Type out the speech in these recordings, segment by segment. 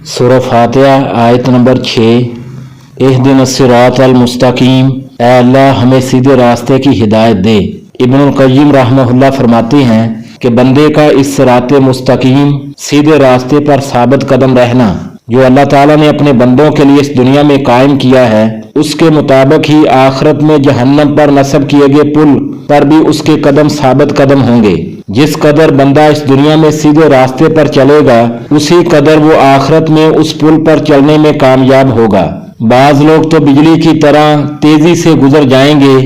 سورہ فاتحہ آیت نمبر 6۔ اہدنا الصراط المستقیم، اے اللہ ہمیں سیدھے راستے کی ہدایت دے۔ ابن القیم رحمہ اللہ فرماتے ہیں کہ بندے کا اس صراط مستقیم سیدھے راستے پر ثابت قدم رہنا جو اللہ تعالیٰ نے اپنے بندوں کے لیے اس دنیا میں قائم کیا ہے، اس کے مطابق ہی آخرت میں جہنم پر نصب کیے گئے پل پر بھی اس کے قدم ثابت قدم ہوں گے۔ جس قدر بندہ اس دنیا میں سیدھے راستے پر چلے گا، اسی قدر وہ آخرت میں اس پل پر چلنے میں کامیاب ہوگا۔ بعض لوگ تو بجلی کی طرح تیزی سے گزر جائیں گے،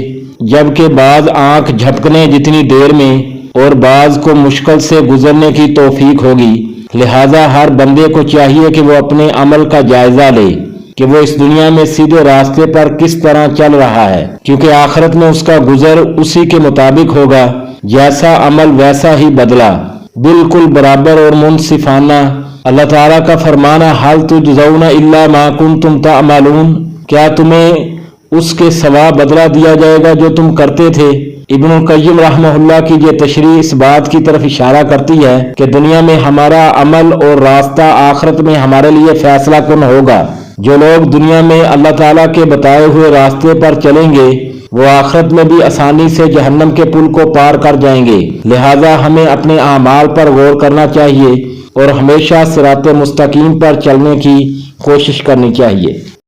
جبکہ بعض آنکھ جھپکنے جتنی دیر میں اور بعض کو مشکل سے گزرنے کی توفیق ہوگی۔ لہذا ہر بندے کو چاہیے کہ وہ اپنے عمل کا جائزہ لے کہ وہ اس دنیا میں سیدھے راستے پر کس طرح چل رہا ہے، کیونکہ آخرت میں اس کا گزر اسی کے مطابق ہوگا، جیسا عمل ویسا ہی بدلہ، بالکل برابر اور منصفانہ۔ اللہ تعالیٰ کا فرمانا حل تجزون الا ما کنتم تعملون، کیا تمہیں اس کے سوا بدلہ دیا جائے گا جو تم کرتے تھے؟ ابن القیم رحمہ اللہ کی یہ تشریح اس بات کی طرف اشارہ کرتی ہے کہ دنیا میں ہمارا عمل اور راستہ آخرت میں ہمارے لیے فیصلہ کن ہوگا۔ جو لوگ دنیا میں اللہ تعالیٰ کے بتائے ہوئے راستے پر چلیں گے، وہ آخرت میں بھی آسانی سے جہنم کے پل کو پار کر جائیں گے۔ لہذا ہمیں اپنے اعمال پر غور کرنا چاہیے اور ہمیشہ صراط مستقیم پر چلنے کی کوشش کرنی چاہیے۔